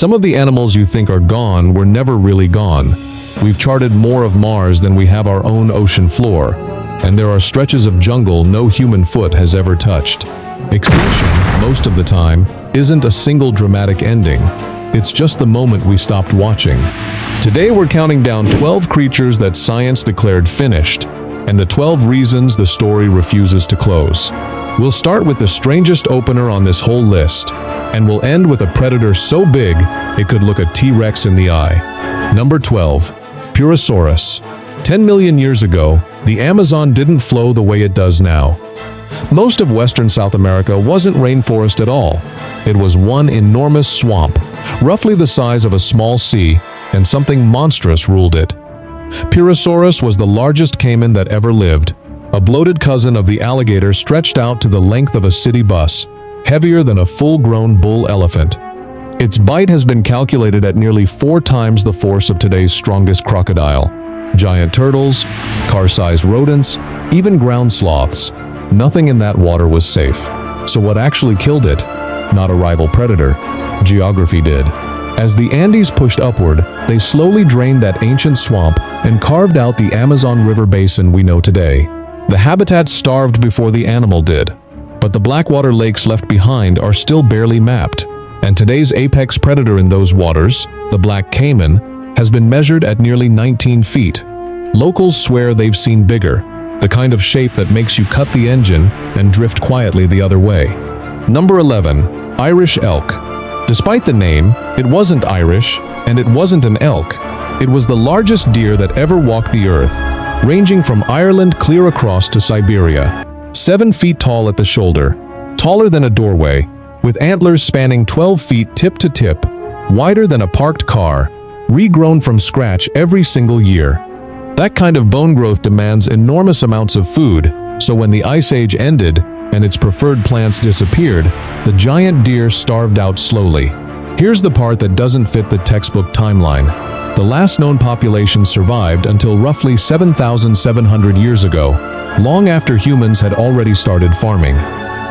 Some of the animals you think are gone were never really gone. We've charted more of Mars than we have our own ocean floor, and there are stretches of jungle no human foot has ever touched. Extinction, most of the time, isn't a single dramatic ending. It's just the moment we stopped watching. Today we're counting down 12 creatures that science declared finished, and the 12 reasons the story refuses to close. We'll start with the strangest opener on this whole list, and we'll end with a predator so big it could look a T-Rex in the eye. Number 12. Purosaurus. 10 million years ago, the Amazon didn't flow the way it does now. Most of western South America wasn't rainforest at all. It was one enormous swamp, roughly the size of a small sea, and something monstrous ruled it. Purosaurus was the largest caiman that ever lived, a bloated cousin of the alligator stretched out to the length of a city bus, heavier than a full-grown bull elephant. Its bite has been calculated at nearly 4 times the force of today's strongest crocodile. Giant turtles, car-sized rodents, even ground sloths. Nothing in that water was safe. So what actually killed it? Not a rival predator. Geography did. As the Andes pushed upward, they slowly drained that ancient swamp and carved out the Amazon River basin we know today. The habitat starved before the animal did, but the blackwater lakes left behind are still barely mapped, and today's apex predator in those waters, the black caiman, has been measured at nearly 19 feet. Locals swear they've seen bigger, the kind of shape that makes you cut the engine and drift quietly the other way. Number 11. Irish elk. Despite the name, it wasn't Irish, and it wasn't an elk. It was the largest deer that ever walked the earth, ranging from Ireland clear across to Siberia. 7 feet tall at the shoulder, taller than a doorway, with antlers spanning 12 feet tip to tip, wider than a parked car, regrown from scratch every single year. That kind of bone growth demands enormous amounts of food, so when the Ice Age ended and its preferred plants disappeared, the giant deer starved out slowly. Here's the part that doesn't fit the textbook timeline. The last known population survived until roughly 7,700 years ago, long after humans had already started farming.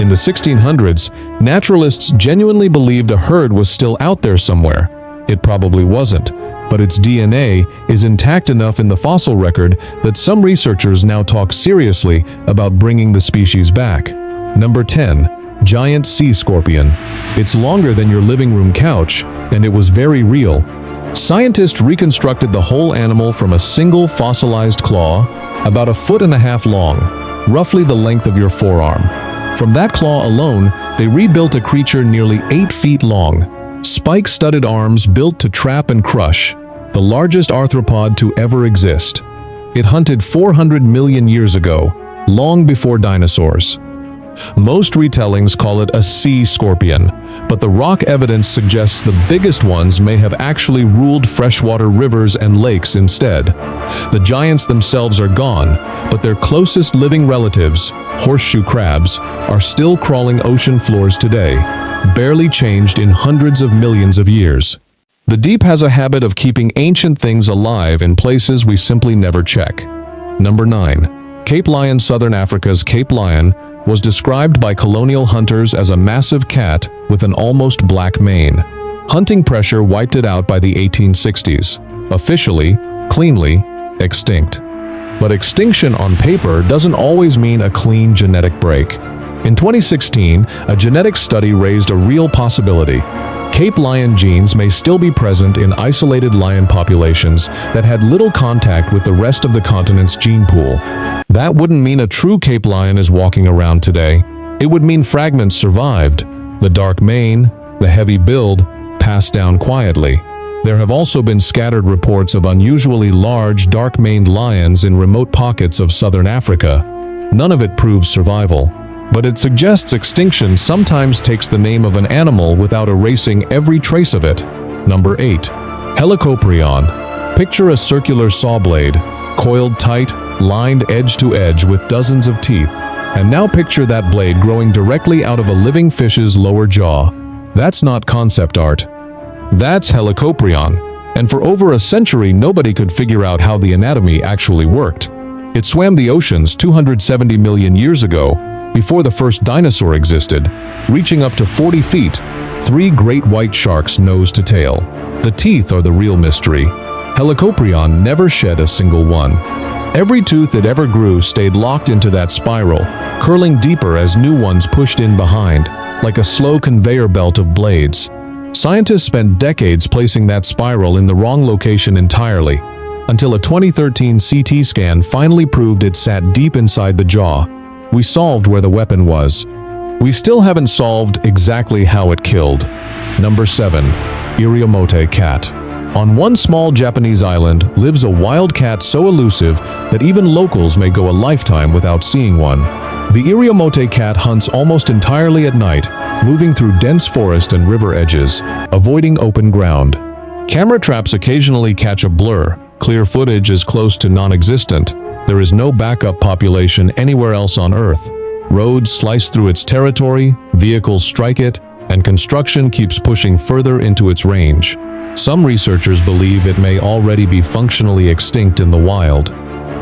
In the 1600s, naturalists genuinely believed a herd was still out there somewhere. It probably wasn't, but its DNA is intact enough in the fossil record that some researchers now talk seriously about bringing the species back. Number 10. Giant sea scorpion. It's longer than your living room couch, and it was very real. Scientists reconstructed the whole animal from a single fossilized claw, about 1.5 feet long, roughly the length of your forearm. From that claw alone, they rebuilt a creature nearly 8 feet long, spike-studded arms built to trap and crush, the largest arthropod to ever exist. It hunted 400 million years ago, long before dinosaurs. Most retellings call it a sea scorpion, but the rock evidence suggests the biggest ones may have actually ruled freshwater rivers and lakes instead. The giants themselves are gone, but their closest living relatives, horseshoe crabs, are still crawling ocean floors today, barely changed in hundreds of millions of years. The deep has a habit of keeping ancient things alive in places we simply never check. Number 9. Cape lion. Southern Africa's Cape lion was described by colonial hunters as a massive cat with an almost black mane. Hunting pressure wiped it out by the 1860s. Officially, cleanly, extinct. But extinction on paper doesn't always mean a clean genetic break. In 2016, a genetic study raised a real possibility. Cape lion genes may still be present in isolated lion populations that had little contact with the rest of the continent's gene pool. That wouldn't mean a true Cape lion is walking around today. It would mean fragments survived. The dark mane, the heavy build, passed down quietly. There have also been scattered reports of unusually large dark-maned lions in remote pockets of southern Africa. None of it proves survival, but it suggests extinction sometimes takes the name of an animal without erasing every trace of it. Number 8. Helicoprion. Picture a circular saw blade, coiled tight, lined edge to edge with dozens of teeth. And now picture that blade growing directly out of a living fish's lower jaw. That's not concept art. That's Helicoprion. And for over a century, nobody could figure out how the anatomy actually worked. It swam the oceans 270 million years ago, Before the first dinosaur existed, reaching up to 40 feet, 3 great white sharks nose to tail. The teeth are the real mystery. Helicoprion never shed a single one. Every tooth that ever grew stayed locked into that spiral, curling deeper as new ones pushed in behind, like a slow conveyor belt of blades. Scientists spent decades placing that spiral in the wrong location entirely, until a 2013 CT scan finally proved it sat deep inside the jaw. We solved where the weapon was. We still haven't solved exactly how it killed. Number 7. Iriomote cat. On one small Japanese island lives a wild cat so elusive that even locals may go a lifetime without seeing one. The Iriomote cat hunts almost entirely at night, moving through dense forest and river edges, avoiding open ground. Camera traps occasionally catch a blur. Clear footage is close to non-existent. There is no backup population anywhere else on Earth. Roads slice through its territory, vehicles strike it, and construction keeps pushing further into its range. Some researchers believe it may already be functionally extinct in the wild.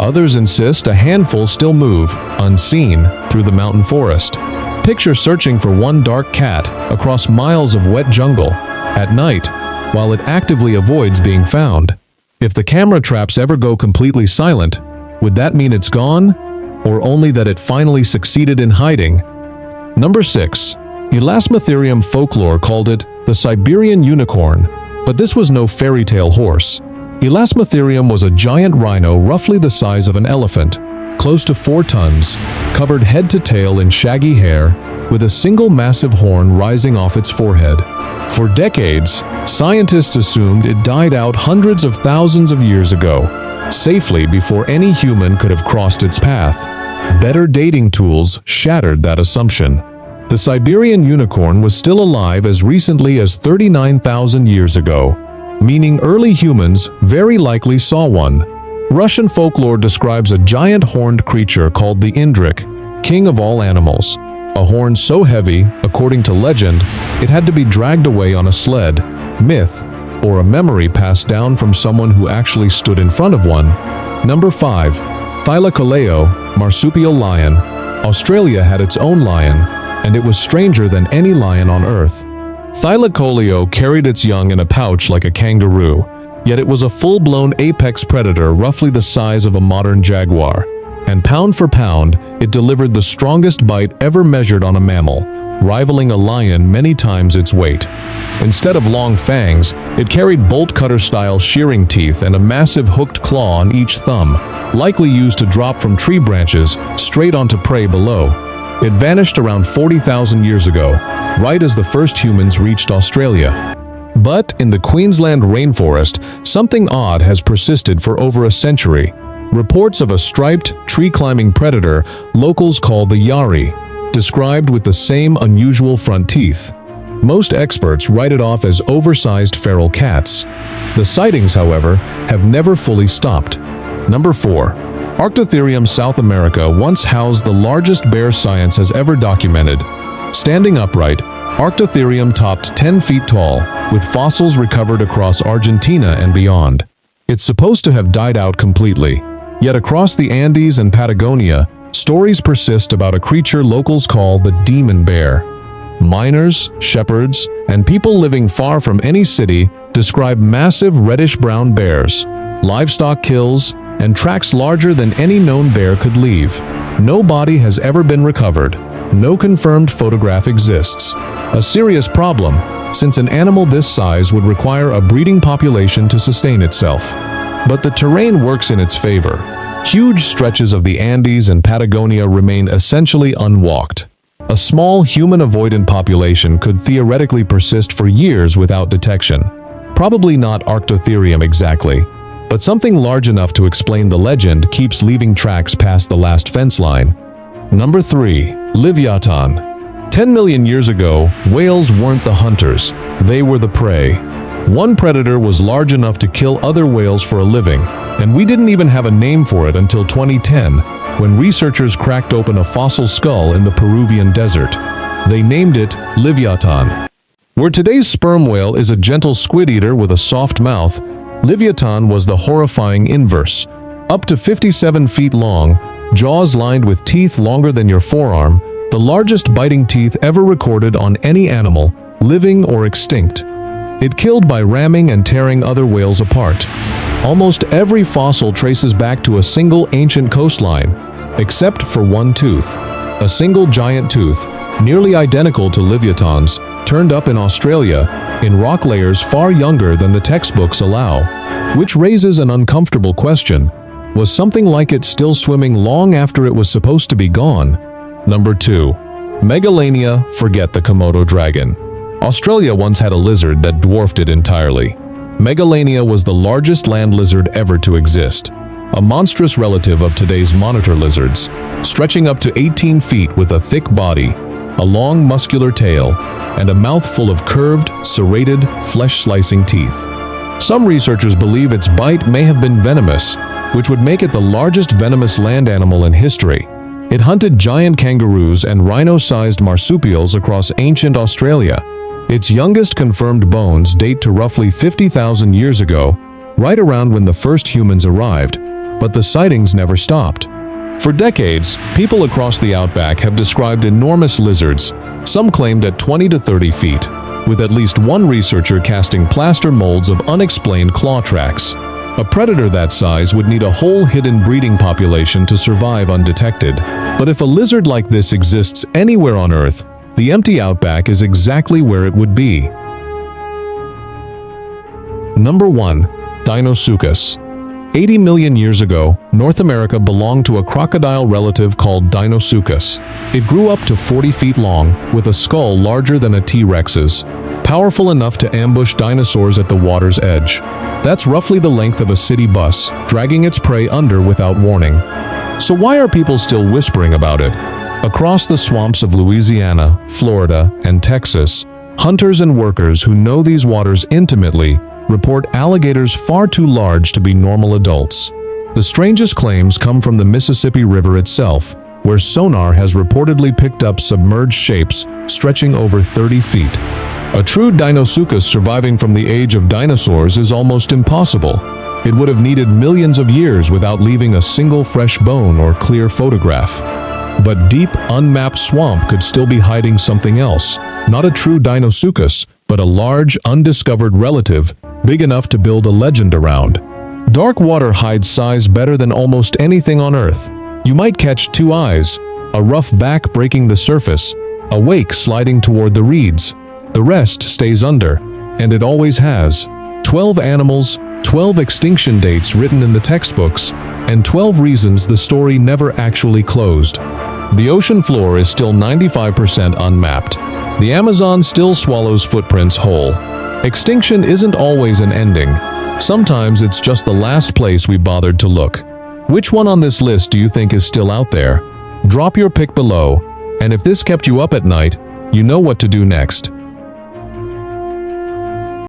Others insist a handful still move, unseen, through the mountain forest. Picture searching for one dark cat across miles of wet jungle at night, while it actively avoids being found. If the camera traps ever go completely silent, would that mean it's gone? Or only that it finally succeeded in hiding? Number 6. Elasmotherium folklore called it the Siberian unicorn, but this was no fairy tale horse. Elasmotherium was a giant rhino roughly the size of an elephant, close to 4 tons, covered head to tail in shaggy hair, with a single massive horn rising off its forehead. For decades, scientists assumed it died out hundreds of thousands of years ago, safely before any human could have crossed its path. Better dating tools shattered that assumption. The Siberian unicorn was still alive as recently as 39,000 years ago, meaning early humans very likely saw one. Russian folklore describes a giant horned creature called the Indrik, king of all animals. A horn so heavy, according to legend, it had to be dragged away on a sled, myth, or a memory passed down from someone who actually stood in front of one. Number 5. Thylacoleo, marsupial lion. Australia had its own lion, and it was stranger than any lion on Earth. Thylacoleo carried its young in a pouch like a kangaroo, yet it was a full-blown apex predator roughly the size of a modern jaguar. And pound for pound, it delivered the strongest bite ever measured on a mammal, rivaling a lion many times its weight. Instead of long fangs, it carried bolt-cutter-style shearing teeth and a massive hooked claw on each thumb, likely used to drop from tree branches straight onto prey below. It vanished around 40,000 years ago, right as the first humans reached Australia. But in the Queensland rainforest, something odd has persisted for over a century. Reports of a striped, tree-climbing predator locals call the yari, described with the same unusual front teeth. Most experts write it off as oversized feral cats. The sightings, however, have never fully stopped. Number 4. Arctotherium South America once housed the largest bear science has ever documented. Standing upright, Arctotherium topped 10 feet tall, with fossils recovered across Argentina and beyond. It's supposed to have died out completely. Yet across the Andes and Patagonia, stories persist about a creature locals call the demon bear. Miners, shepherds, and people living far from any city describe massive reddish-brown bears, livestock kills, and tracks larger than any known bear could leave. No body has ever been recovered. No confirmed photograph exists. A serious problem, since an animal this size would require a breeding population to sustain itself. But the terrain works in its favor. Huge stretches of the Andes and Patagonia remain essentially unwalked. A small human-avoidant population could theoretically persist for years without detection. Probably not Arctotherium exactly, but something large enough to explain the legend keeps leaving tracks past the last fence line. Number 3. Leviathan. 10 million years ago, whales weren't the hunters, they were the prey. One predator was large enough to kill other whales for a living, and we didn't even have a name for it until 2010, when researchers cracked open a fossil skull in the Peruvian desert. They named it Leviathan. Where today's sperm whale is a gentle squid eater with a soft mouth, Leviathan was the horrifying inverse. Up to 57 feet long, jaws lined with teeth longer than your forearm, the largest biting teeth ever recorded on any animal, living or extinct. It killed by ramming and tearing other whales apart. Almost every fossil traces back to a single ancient coastline, except for one tooth. A single giant tooth, nearly identical to Leviathan's, turned up in Australia, in rock layers far younger than the textbooks allow. Which raises an uncomfortable question. Was something like it still swimming long after it was supposed to be gone? Number 2. Megalania, forget the Komodo dragon. Australia once had a lizard that dwarfed it entirely. Megalania was the largest land lizard ever to exist, a monstrous relative of today's monitor lizards, stretching up to 18 feet with a thick body, a long muscular tail, and a mouth full of curved, serrated, flesh-slicing teeth. Some researchers believe its bite may have been venomous, which would make it the largest venomous land animal in history. It hunted giant kangaroos and rhino-sized marsupials across ancient Australia. Its youngest confirmed bones date to roughly 50,000 years ago, right around when the first humans arrived, but the sightings never stopped. For decades, people across the outback have described enormous lizards, some claimed at 20 to 30 feet, with at least one researcher casting plaster molds of unexplained claw tracks. A predator that size would need a whole hidden breeding population to survive undetected. But if a lizard like this exists anywhere on Earth, the empty outback is exactly where it would be. Number 1. Deinosuchus. 80 million years ago, North America belonged to a crocodile relative called Deinosuchus. It grew up to 40 feet long, with a skull larger than a T-Rex's, powerful enough to ambush dinosaurs at the water's edge. That's roughly the length of a city bus, dragging its prey under without warning. So why are people still whispering about it? Across the swamps of Louisiana, Florida, and Texas, hunters and workers who know these waters intimately report alligators far too large to be normal adults. The strangest claims come from the Mississippi River itself, where sonar has reportedly picked up submerged shapes stretching over 30 feet. A true Deinosuchus surviving from the age of dinosaurs is almost impossible. It would have needed millions of years without leaving a single fresh bone or clear photograph. But deep, unmapped swamp could still be hiding something else. Not a true Deinosuchus, but a large, undiscovered relative, big enough to build a legend around. Dark water hides size better than almost anything on Earth. You might catch two eyes, a rough back breaking the surface, a wake sliding toward the reeds. The rest stays under, and it always has. 12 animals, 12 extinction dates written in the textbooks, and 12 reasons the story never actually closed. The ocean floor is still 95% unmapped. The Amazon still swallows footprints whole. Extinction isn't always an ending. Sometimes it's just the last place we bothered to look. Which one on this list do you think is still out there? Drop your pick below, and if this kept you up at night, you know what to do next.